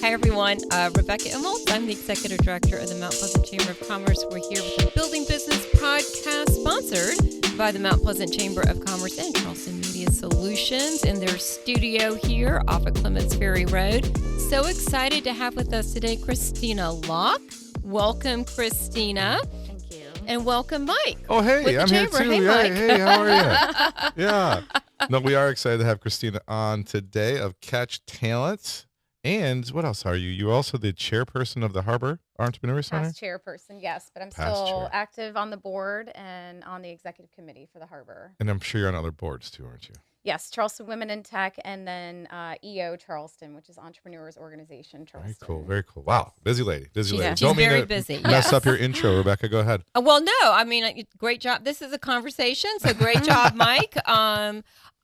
Hi, everyone. Rebecca Immelt. I'm the Executive Director of the Mount Pleasant Chamber of Commerce. We're here with the Building Business Podcast, sponsored by the Mount Pleasant Chamber of Commerce and Charleston Media Solutions in their studio here off of Clements Ferry Road. So excited to have with us today Christina Lock. Welcome, Christina. Thank you. And welcome, Mike. Oh, hey, I'm here too. Hey, Mike. Hey, how are you? Yeah. No, we are excited to have Christina on today of Catch Talent. And what else are you? You're also the chairperson of the Harbor Entrepreneur Center? Past chairperson, yes, but I'm Past still chair. active on the board and on the executive committee for the Harbor. And I'm sure you're on other boards too, aren't you? Yes, Charleston Women in Tech, and then EO Charleston, which is Entrepreneurs Organization Charleston. Very cool. Very cool. Wow. Busy lady. Busy lady. She's Don't mean very to busy. mess Yes. up your intro, Rebecca. Go ahead. Well, no, I mean, great job. This is a conversation, so great job, Mike.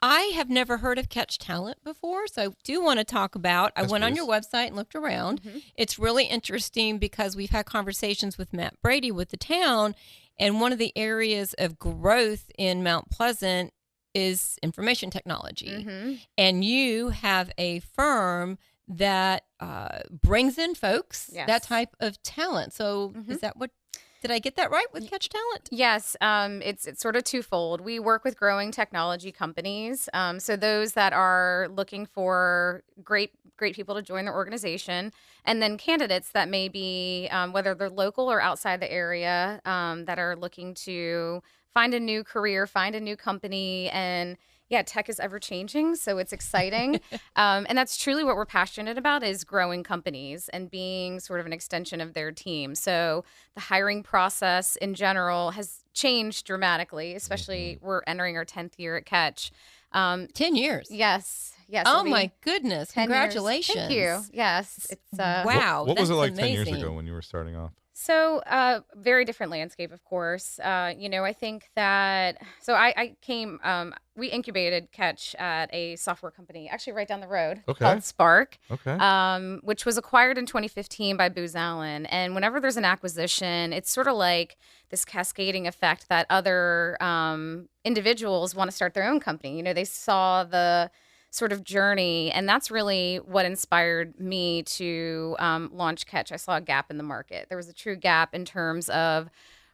I have never heard of Catch Talent before, so I do want to talk about. I went on your website and looked around. Mm-hmm. It's really interesting because we've had conversations with Matt Brady with the town, and one of the areas of growth in Mount Pleasant is information technology. Mm-hmm. And you have a firm that brings in folks, Yes. that type of talent. So is that what, did I get that right with Catch Talent? Yes, it's sort of twofold. We work with growing technology companies, so those that are looking for great people to join their organization, and then candidates that may be, whether they're local or outside the area, that are looking to find a new career, find a new company, and yeah, tech is ever changing, so it's exciting. And that's truly what we're passionate about, is growing companies and being sort of an extension of their team. So the hiring process in general has changed dramatically, especially we're entering our 10th year at Catch. 10 years. Yes. Oh it'll be my goodness. 10 years. Congratulations. Thank you. Yes. It's Wow. What was it that's like 10 years amazing. ago when you were starting off? So, very different landscape, of course. I think that, so I came, we incubated Catch at a software company, actually right down the road, called Sparc, which was acquired in 2015 by Booz Allen. And whenever there's an acquisition, it's sort of like this cascading effect that other individuals want to start their own company. They saw the sort of journey, and that's really what inspired me to launch Catch. I saw a gap in the market. There was a true gap in terms of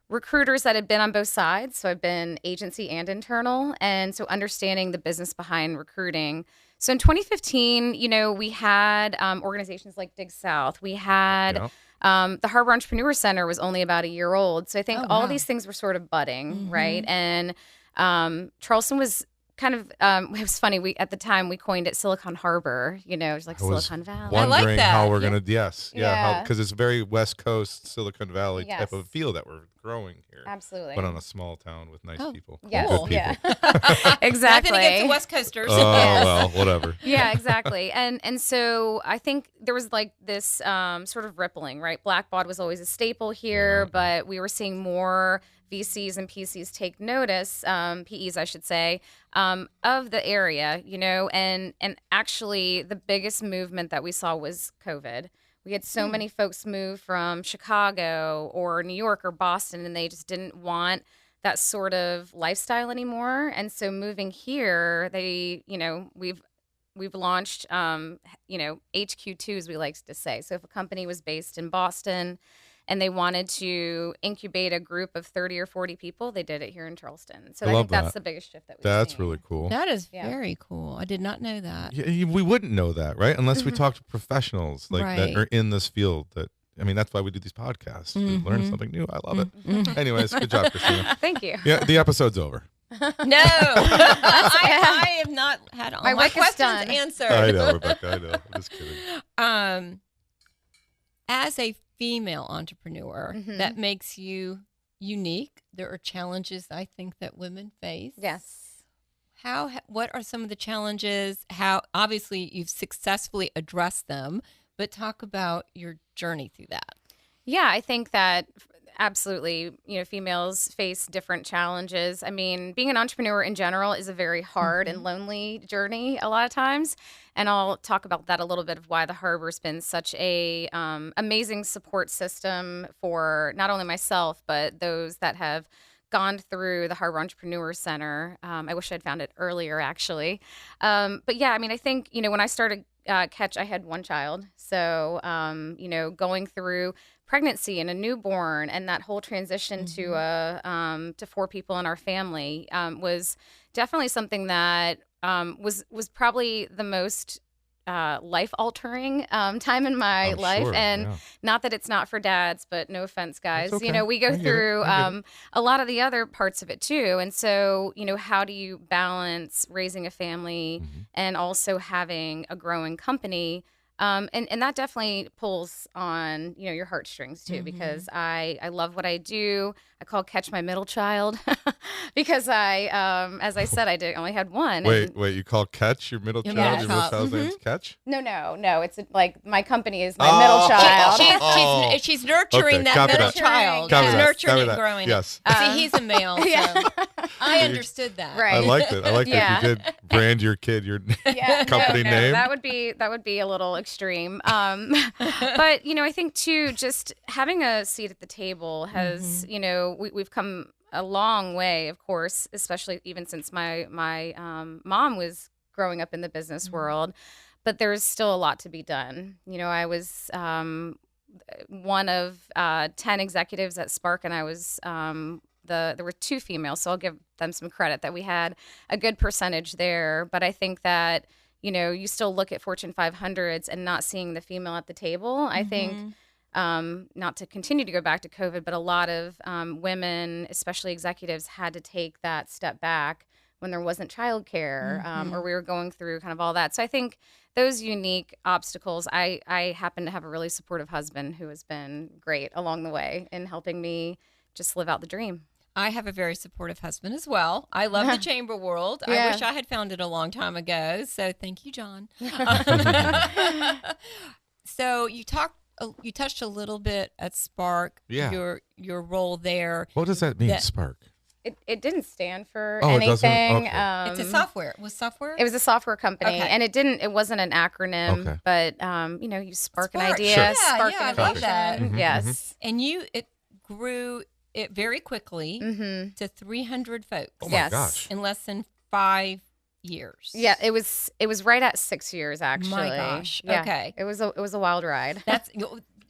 recruiters that had been on both sides. So I've been agency and internal, and so understanding the business behind recruiting. So in 2015, we had organizations like Dig South. We had the Harbor Entrepreneur Center was only about a year old. So I think all of these things were sort of budding, right? And Charleston was kind of, it was funny. At the time we coined it Silicon Harbor. It was like Silicon Valley. I like Wondering that. how we're gonna, Yeah. because it's very West Coast Silicon Valley Yes. type of feel that we're growing here. Absolutely. But on a small town with nice people. Yes. Good people. Yeah. Exactly. Nothing against the West Coasters. Oh, well, whatever. Yeah, exactly. And so I think there was like this sort of rippling, right? Blackbaud was always a staple here, but we were seeing more VCs and PCs take notice, PEs, I should say, of the area, and actually the biggest movement that we saw was COVID. We had so many folks move from Chicago or New York or Boston, and they just didn't want that sort of lifestyle anymore. And so moving here, we've launched, HQ2, as we like to say. So if a company was based in Boston and they wanted to incubate a group of 30 or 40 people, they did it here in Charleston. So I think that's the biggest shift that we've seen. That's really cool. That is very cool. I did not know that. Yeah, we wouldn't know that, right? Unless we talk to professionals that are in this field. That's why we do these podcasts. We learn something new. I love it. Anyways, good job, Christina. Thank you. Yeah, the episode's over. No, I have not had all my work is questions done. answered. I know, Rebecca. I know. I'm just kidding. As a female entrepreneur, that makes you unique. There are challenges I think that women face. Yes. What are some of the challenges? How obviously you've successfully addressed them, but talk about your journey through that. Yeah, I think that absolutely, females face different challenges. I mean, being an entrepreneur in general is a very hard and lonely journey a lot of times. And I'll talk about that a little bit, of why the Harbor's been such a amazing support system for not only myself, but those that have gone through the Harbor Entrepreneur Center. I wish I'd found it earlier, actually. But yeah, I mean, I think, when I started Catch, I had one child. So, going through pregnancy and a newborn and that whole transition to 4 people in our family was definitely something that was probably the most life-altering time in my life. Sure, and yeah. Not that it's not for dads, but no offense, guys. Okay. We go I get through it. I get it. a lot of the other parts of it too. And so, how do you balance raising a family and also having a growing company? And that definitely pulls on, your heartstrings too, because I love what I do. I call Catch my middle child because as I said, I only had one. Wait, you call Catch your middle child? middle Your middle child. child's name's Catch? No. It's like my company is my middle child. She's nurturing Okay, that copy middle that. child. Copy She's that. nurturing Copy it that. and growing Yes. it. See, he's a male, so I understood that. Right. I liked it. I liked that you did brand your kid your company name. That would be a little extreme. But I think too, just having a seat at the table has, we've come a long way, of course, especially even since my mom was growing up in the business world. But there's still a lot to be done. I was one of 10 executives at Sparc, and I was there were 2 females, so I'll give them some credit that we had a good percentage there. But I think that you still look at Fortune 500s and not seeing the female at the table. I think not to continue to go back to COVID, but a lot of women, especially executives, had to take that step back when there wasn't childcare or we were going through kind of all that. So I think those unique obstacles, I happen to have a really supportive husband who has been great along the way in helping me just live out the dream. I have a very supportive husband as well. I love the chamber world. Yeah. I wish I had found it a long time ago. So thank you, John. So you touched a little bit at Sparc. Yeah. Your role there. What does that mean, Sparc? It didn't stand for It doesn't? anything. Okay. It's a software. It was software? It was a software company, Okay. and it wasn't an acronym, Okay. but you spark an Spark. idea, Sure. spark Yeah, I love innovation. that. Yes. And it grew it very quickly to 300 folks. Oh my Yes. gosh. In less than 5 years. Yeah, it was right at 6 years actually. My gosh. Yeah. Okay. It was a wild ride. That's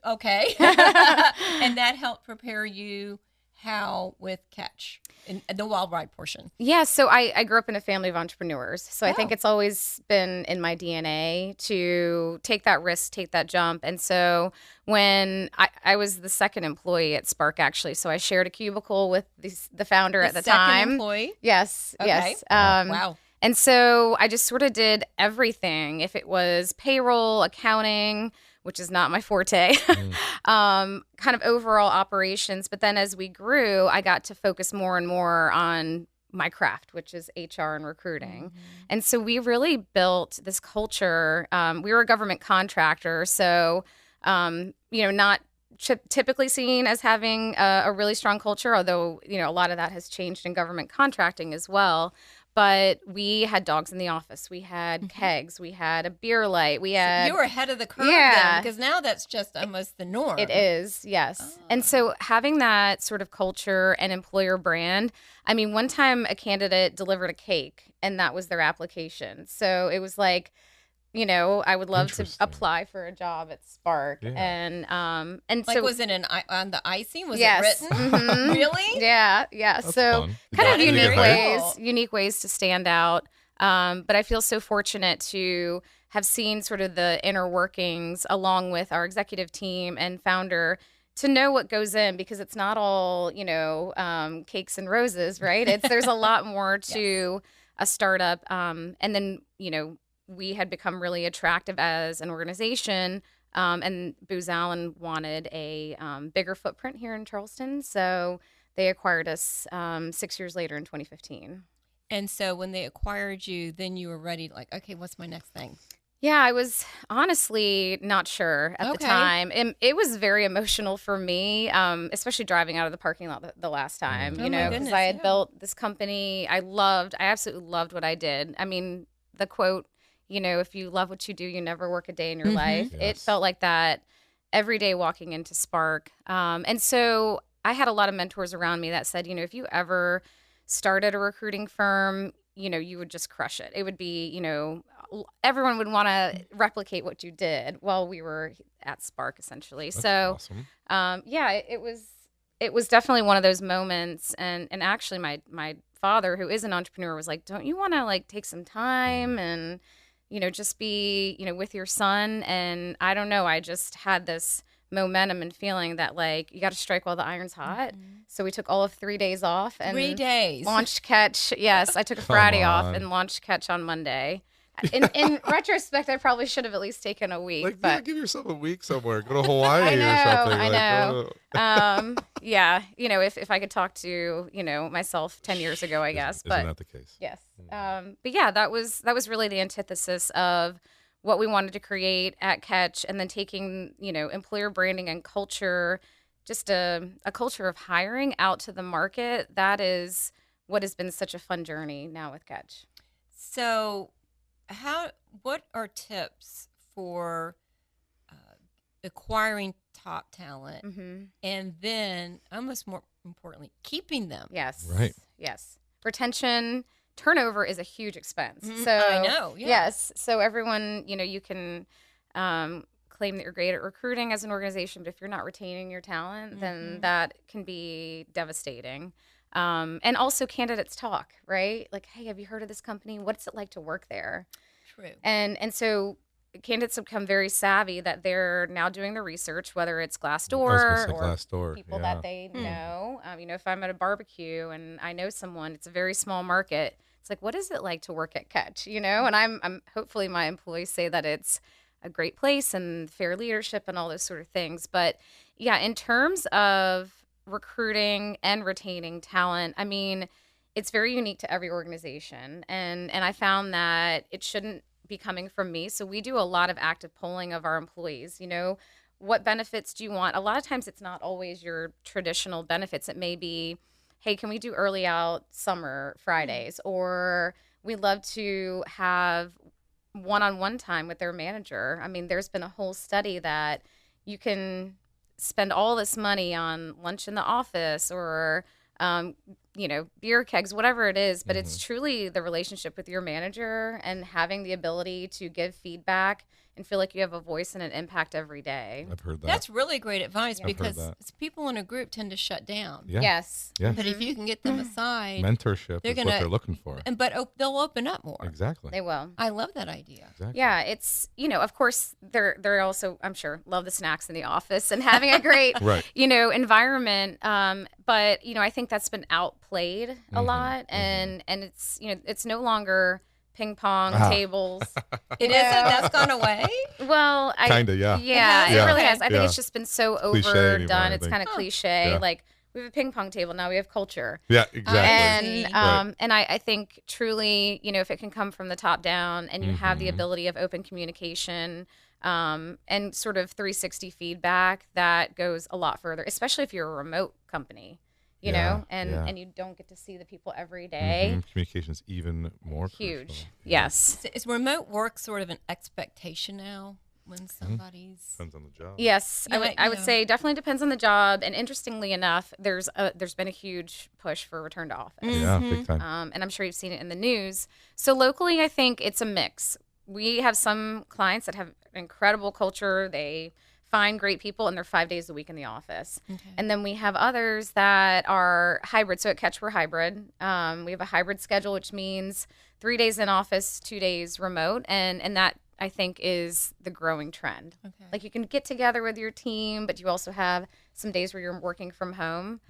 okay. And that helped prepare you how with Catch in the wild ride portion. Yeah, so I grew up in a family of entrepreneurs. So I think Oh. it's always been in my DNA to take that risk, take that jump. And so when I was the second employee at Sparc, actually, so I shared a cubicle with the founder at the second time. employee? Yes, Okay. yes. Wow. And so I just sort of did everything. If it was payroll, accounting, which is not my forte, kind of overall operations. But then as we grew, I got to focus more and more on my craft, which is HR and recruiting. And so we really built this culture. We were a government contractor, so, not typically seen as having a really strong culture, although, a lot of that has changed in government contracting as well. But we had dogs in the office. We had kegs. We had a beer light. We had. You were ahead of the curve Yeah. then, because now that's just almost the norm. It is, yes. And so having that sort of culture and employer brand, I mean, one time a candidate delivered a cake and that was their application. So it was like, I would love to Interesting. apply for a job at Sparc. Yeah. And Like, so was it on the icing? Was Yes. it written? Mhm. Really? Yeah. That's So fun. kind That of is unique very ways, cool. unique ways to stand out. But I feel so fortunate to have seen sort of the inner workings along with our executive team and founder to know what goes in, because it's not all, cakes and roses, right? There's a lot more to a startup. And then, we had become really attractive as an organization. And Booz Allen wanted a bigger footprint here in Charleston. So they acquired us 6 years later in 2015. And so when they acquired you, then you were ready, like, okay, what's my next thing? Yeah, I was honestly not sure at the Okay. time. And it was very emotional for me, especially driving out of the parking lot the last time, Oh my because goodness, I had yeah. built this company. I absolutely loved what I did. I mean, the quote, if you love what you do, you never work a day in your life. It Yes. felt like that every day walking into Sparc. And so I had a lot of mentors around me that said, if you ever started a recruiting firm, you would just crush it. It would be, everyone would want to replicate what you did while we were at Sparc, essentially. That's So, awesome. it was definitely one of those moments. And actually my father, who is an entrepreneur, was like, don't you want to like take some time and, just be, with your son? And I don't know, I just had this momentum and feeling that like you got to strike while the iron's hot. So we took all of 3 days off and 3 days launched Catch. Yes, I took a Friday off and launched Catch on Monday. In retrospect, I probably should have at least taken a week. Like, but give yourself a week somewhere. Go to Hawaii I know, or something. I know. Yeah, if I could talk to myself 10 years ago, I guess. Isn't that the case? Yes. But yeah, that was really the antithesis of what we wanted to create at Catch, and then taking employer branding and culture, just a culture of hiring out to the market. That is what has been such a fun journey now with Catch. So what are tips for acquiring top talent, and then almost more importantly, keeping them? Yes. Right. Yes. Retention, turnover is a huge expense. So I know. Yeah. Yes. So everyone, you can claim that you're great at recruiting as an organization, but if you're not retaining your talent, then that can be devastating. And also candidates talk, right? Like, hey, have you heard of this company? What's it like to work there? True. And so candidates have become very savvy that they're now doing the research, whether it's Glassdoor or Glassdoor, people that they know. If I'm at a barbecue and I know someone, it's a very small market. It's like, what is it like to work at Catch? And I'm hopefully my employees say that it's a great place and fair leadership and all those sort of things. But yeah, in terms of recruiting and retaining talent, I mean, it's very unique to every organization. And I found that it shouldn't be coming from me. So we do a lot of active polling of our employees. What benefits do you want? A lot of times it's not always your traditional benefits. It may be, hey, can we do early out summer Fridays? Or we love to have one-on-one time with their manager. I mean, there's been a whole study that you can spend all this money on lunch in the office or beer kegs, whatever it is, but it's truly the relationship with your manager and having the ability to give feedback and feel like you have a voice and an impact every day. I've heard that. That's really great advice, Yeah. because people in a group tend to shut down. Yeah. Yes. Yeah. But if you can get them aside, Mentorship They're is what gonna- they're looking for. they'll open up more. Exactly. They will. I love that idea. Exactly. Yeah, it's, of course, they're also, I'm sure, love the snacks in the office and having a great, Right. environment. But, I think that's been outplayed a lot. And it's, it's no longer ping pong tables. It isn't? That's gone away? Well, Kinda, yeah. Yeah, It has? it really Okay. has. I think Yeah. it's just been so Cliche overdone. anymore, I It's think. kind of cliche. Yeah. Like, we have a ping pong table, now we have culture. Yeah, exactly. And Right. and I think truly, if it can come from the top down and you have the ability of open communication and sort of 360 feedback, that goes a lot further, especially if you're a remote company, and you don't get to see the people every day. Communication's even more Huge. crucial. Yes. Is remote work sort of an expectation now when somebody's... Depends on the job. Yes, Yeah, I would say definitely depends on the job. And interestingly enough, there's been a huge push for return to office. Yeah, big time. And I'm sure you've seen it in the news. So locally, I think it's a mix. We have some clients that have incredible culture. They find great people, and they're 5 days a week in the office. Okay. And then we have others that are hybrid. So at Catch, we're hybrid. We have a hybrid schedule, which means 3 days in office, 2 days remote. And that, I think, is the growing trend. Okay. Like, you can get together with your team, but you also have some days where you're working from home.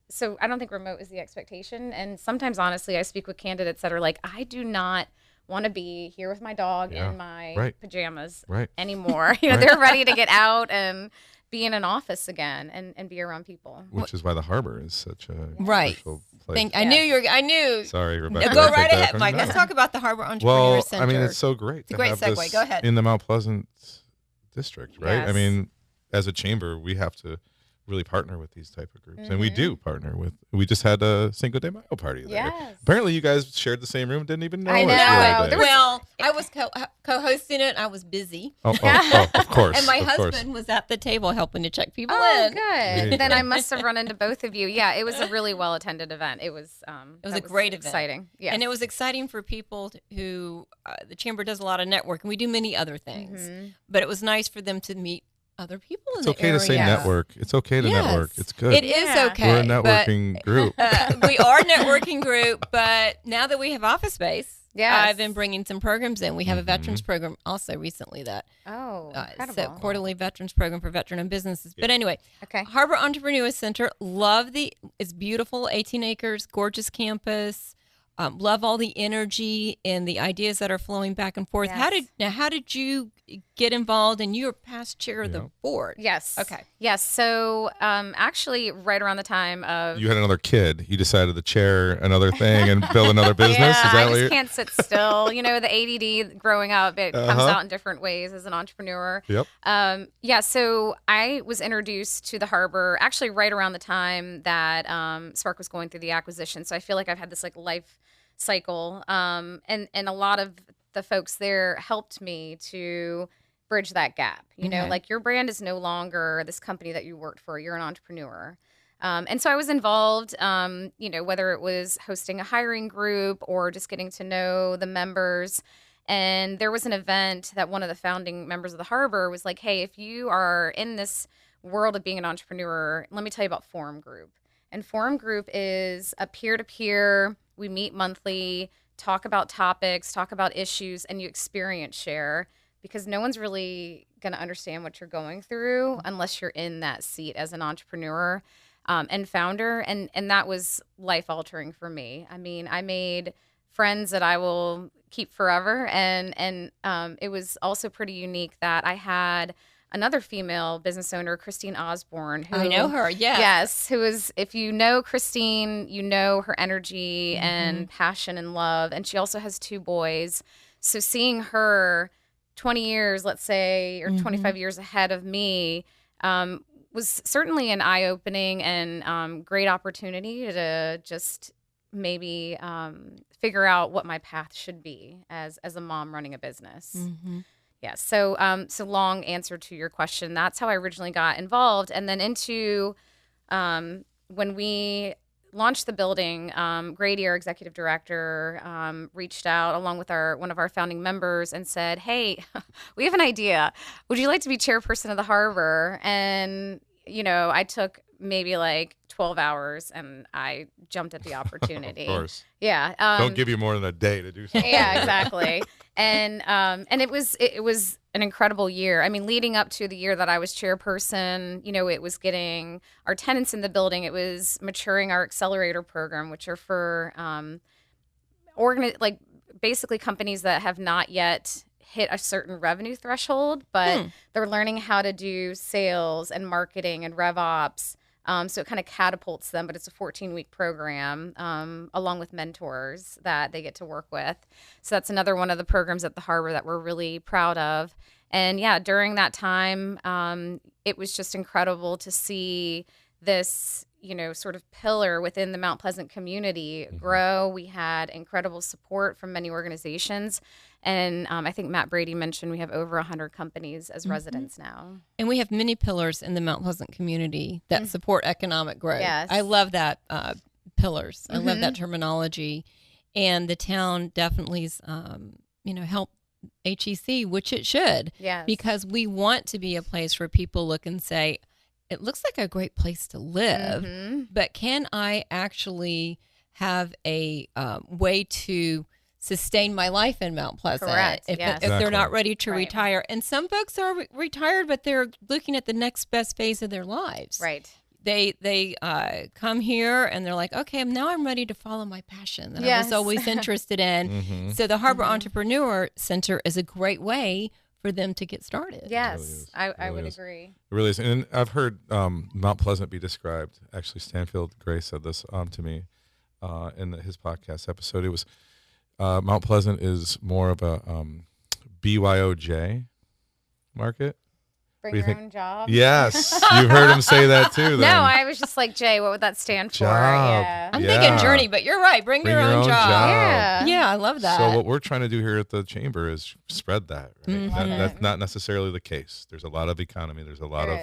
So I don't think remote is the expectation. And sometimes, honestly, I speak with candidates that are like, I do not want to be here with my dog in my pajamas anymore. They're ready to get out and be in an office again and be around people. Which is why the harbor is such a Right. crucial place. I knew. Sorry, Rebecca. Go Did I right take that ahead, from Mike. you? Let's talk about the Harbor Entrepreneur Well, Center. I mean, it's so great It's a to great have segue. this Go ahead. in the Mount Pleasant district, right? I Yes. mean, as a chamber, we have to really partner with these type of groups, and we do partner with. We just had a Cinco de Mayo party there. Yes. Apparently, you guys shared the same room. Didn't even know. I know. I was co-hosting it. I was busy. Oh, of course. And my husband was at the table helping to check people in. Good. Then I must have run into both of you. Yeah, it was a really well attended event. It was a great event. Exciting. Yeah, and it was exciting for people who the chamber does a lot of networking. We do many other things, but it was nice for them to meet other people in the area. It's okay to say network. It's okay to network. It's good. It is okay. We're a networking group. We are a networking group, but now that we have office space, I've been bringing some programs in. We have a veterans program also recently that incredible. So quarterly veterans program for veteran-owned businesses. But anyway, Harbor Entrepreneur Center, it's beautiful, 18 acres, gorgeous campus. Love all the energy and the ideas that are flowing back and forth. Yes. How did you get involved? And you were past chair of the board. Yes. Okay. Yes. So actually, right around the time of you had another kid, you decided to chair another thing and build another business. Is that I just can't sit still. You know, the ADD growing up, it comes out in different ways as an entrepreneur. Yep. So I was introduced to the Harbor actually right around the time that Sparc was going through the acquisition. So I feel like I've had this life cycle, and a lot of the folks there helped me to bridge that gap. You know, your brand is no longer this company that you worked for. You're an entrepreneur. And so I was involved, whether it was hosting a hiring group or just getting to know the members. And there was an event that one of the founding members of the Harbor was like, hey, if you are in this world of being an entrepreneur, let me tell you about Forum Group. And Forum Group is a peer-to-peer. We meet monthly, talk about topics, talk about issues, and you experience share, because no one's really going to understand what you're going through unless you're in that seat as an entrepreneur and founder. And that was life-altering for me. I mean, I made friends that I will keep forever. And it was also pretty unique that I had another female business owner, Christine Osborne. Who, I know her, Yes, who is, if you know Christine, you know her energy and passion and love. And she also has 2 boys. So seeing her 20 years, let's say, or 25 years ahead of me was certainly an eye-opening and great opportunity to just maybe figure out what my path should be as a mom running a business. Yes. So long answer to your question. That's how I originally got involved. And then into when we launched the building, Grady, our executive director, reached out along with one of our founding members and said, hey, we have an idea. Would you like to be chairperson of the Harbor? And, I took maybe 12 hours and I jumped at the opportunity. Of course. Yeah. Don't give you more than a day to do something. Yeah, exactly. And it was an incredible year. I mean, leading up to the year that I was chairperson, it was getting our tenants in the building. It was maturing our accelerator program, which are for basically companies that have not yet hit a certain revenue threshold, but they're learning how to do sales and marketing and rev ops. So it kind of catapults them, but it's a 14-week program along with mentors that they get to work with. So that's another one of the programs at the Harbor that we're really proud of. And yeah, during that time, it was just incredible to see this, sort of pillar within the Mount Pleasant community grow. We had incredible support from many organizations. And I think Matt Brady mentioned we have over 100 companies as residents now. And we have many pillars in the Mount Pleasant community that support economic growth. Yes. I love that pillars. I love that terminology. And the town definitely is, help HEC, which it should. Yes. Because we want to be a place where people look and say, it looks like a great place to live, but can I actually have a way to sustain my life in Mount Pleasant? Correct. If they're not ready to retire. And some folks are retired, but they're looking at the next best phase of their lives. Right. They come here and they're like, okay, now I'm ready to follow my passion that I was always interested in. So the Harbor Entrepreneur Center is a great way for them to get started. Yes, I would agree. It really is. And I've heard Mount Pleasant be described. Actually, Stanfield Gray said this to me in his podcast episode. It was Mount Pleasant is more of a BYOJ market. Bring your own job. Yes, you've heard him say that too. Then. No, I was just like, Jay, what would that stand for? Yeah. I'm thinking journey, but you're right. Bring your own job. Yeah, I love that. So what we're trying to do here at the chamber is spread that. Right? That's not necessarily the case. There's a lot of economy. There's a lot of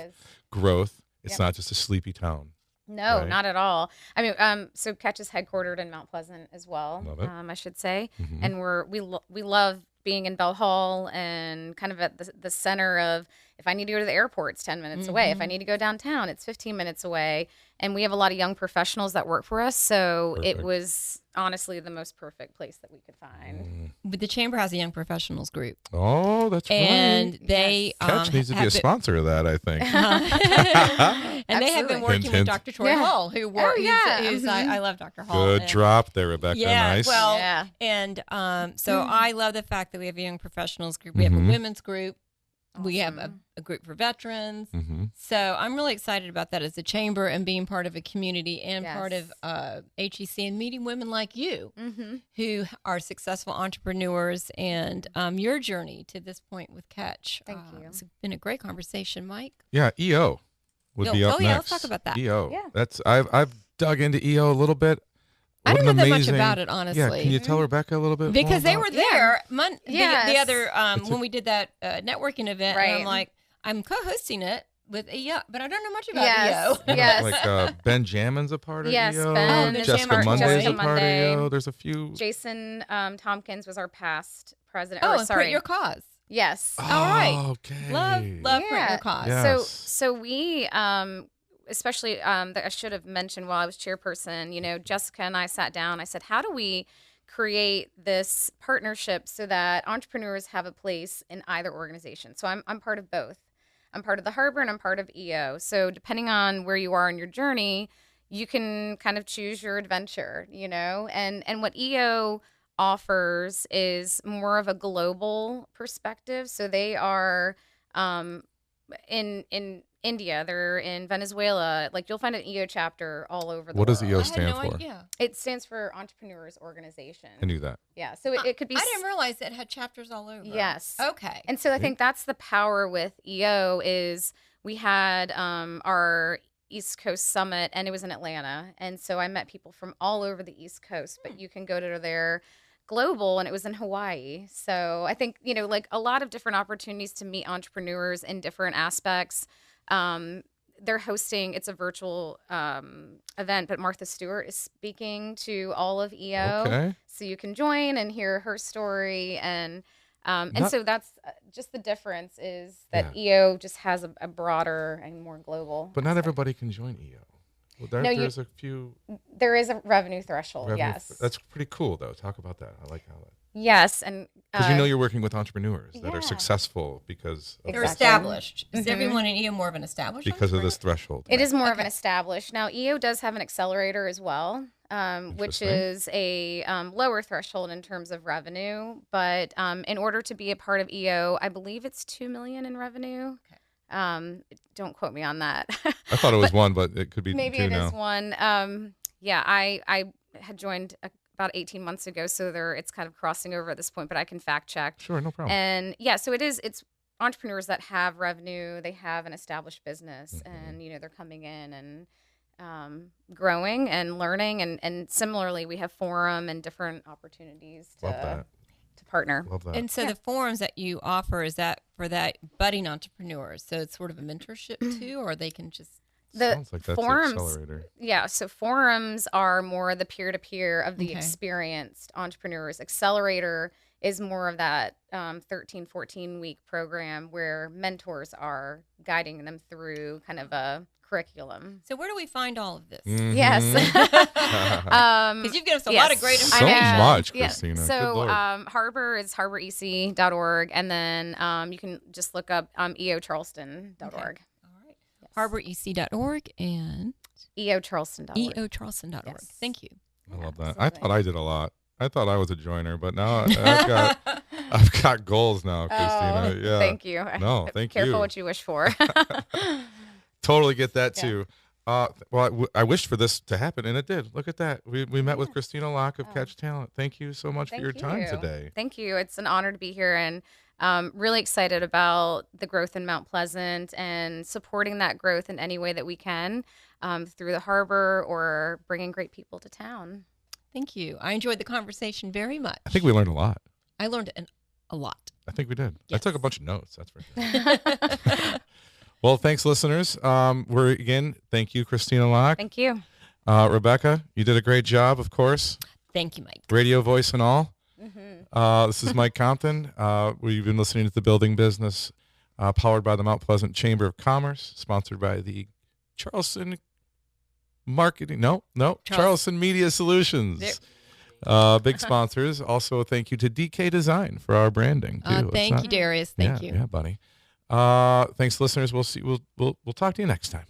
growth. It's not just a sleepy town. No, not at all. I mean, so Catch is headquartered in Mount Pleasant as well. Love it. I should say, and we love being in Bell Hall and kind of at the center of. If I need to go to the airport, it's 10 minutes away. If I need to go downtown, it's 15 minutes away. And we have a lot of young professionals that work for us. So it was honestly the most perfect place that we could find. But the chamber has a young professionals group. Oh, that's right. And they Catch needs to be a sponsor of that, I think. And they have been working with Dr. Troy Hall, who works. I love Dr. Hall. Good drop there, Rebecca. Yeah, nice. Well, and so I love the fact that we have a young professionals group. We have a women's group. Awesome. We have a group for veterans. So I'm really excited about that as a chamber and being part of a community and part of HEC and meeting women like you who are successful entrepreneurs and your journey to this point with Catch. Thank you. It's been a great conversation, Mike. Yeah, EO would be up next. Let's talk about that. EO. Yeah. I've dug into EO a little bit. I don't know that much about it, honestly. Yeah, can you tell Rebecca a little bit because they were there the other when we did that networking event, and I'm like, I'm co-hosting it with EO, but I don't know much about EO. Yes. Like Ben Jamin's a part of EO. Ben. Jessica Monday's a part of EO. There's a few. Jason Tompkins was our past president. Print Your Cause. Yes. Oh, all right. Okay. Love Print Your Cause. Yes. So we especially that I should have mentioned while I was chairperson, Jessica and I sat down. I said, how do we create this partnership so that entrepreneurs have a place in either organization? So I'm part of both. I'm part of the Harbor and I'm part of EO. So depending on where you are in your journey, you can kind of choose your adventure, and what EO offers is more of a global perspective. So they are in India, they're in Venezuela. Like you'll find an EO chapter all over the world. What does EO stand for? Idea. It stands for Entrepreneurs Organization. I knew that. Yeah, so it could be. I didn't realize it had chapters all over. Yes. Okay. And so I think that's the power with EO is we had our East Coast Summit and it was in Atlanta, and so I met people from all over the East Coast. But you can go to their global, and it was in Hawaii. So I think like a lot of different opportunities to meet entrepreneurs in different aspects. They're hosting, it's a virtual event, but Martha Stewart is speaking to all of EO. Okay. So you can join and hear her story. And so that's just the difference is that EO just has a broader and more global. But not everybody can join EO. Well, there's a few. There is a revenue threshold, yes. That's pretty cool, though. Talk about that. I like how that. Yes, and because you're working with entrepreneurs that are successful because they're established. Is everyone in EO more of an established? Because of this threshold. It is more of an established. Now EO does have an accelerator as well, which is a lower threshold in terms of revenue. But in order to be a part of EO, I believe it's $2 million in revenue. Okay. Don't quote me on that. I thought it was one, but it could be maybe two it now. Is one. I had joined about 18 months ago, so it's kind of crossing over at this point, but I can fact check. Sure, no problem. And so it's entrepreneurs that have revenue, they have an established business, and they're coming in and growing and learning, and similarly we have forum and different opportunities to partner. Love that. And so the forums that you offer, is that for that budding entrepreneurs? So it's sort of a mentorship too, or they can just sounds like that's forums, an accelerator. Yeah, so forums are more the peer-to-peer of the experienced entrepreneurs. Accelerator is more of that 13, 14-week program where mentors are guiding them through kind of a curriculum. So where do we find all of this? Yes. Because you've given us a lot of great information. So much, Christina. Yeah. So Harbor is harborec.org, and then you can just look up eocharleston.org. Okay. harborec.org and eocharleston.org. eocharleston.org. Yes. Thank you. I love that. I thought I did a lot. I thought I was a joiner, but now I've got goals now, Christina. Yeah. Thank you. No, thank you. Careful what you wish for. Totally get that too. Well, I wished for this to happen, and it did. Look at that. We met with Christina Lock of Catch Talent. Thank you so much for your time today. Thank you. It's an honor to be here, and Really excited about the growth in Mount Pleasant and supporting that growth in any way that we can through the harbor or bringing great people to town. Thank you. I enjoyed the conversation very much. I think we learned a lot. I learned a lot. I think we did. Yes. I took a bunch of notes. That's for sure. Well, thanks, listeners. Thank you, Christina Lock. Thank you. Rebecca, you did a great job, of course. Thank you, Mike. Radio voice and all. Mm-hmm. This is Mike Compton. We've been listening to The Building Business, powered by the Mount Pleasant Chamber of Commerce, sponsored by the Charleston Charleston Media Solutions. Big sponsors. Also, thank you to DK Design for our branding too. Thank you, Darius. Thank you. Yeah, buddy. Thanks, listeners. We'll talk to you next time.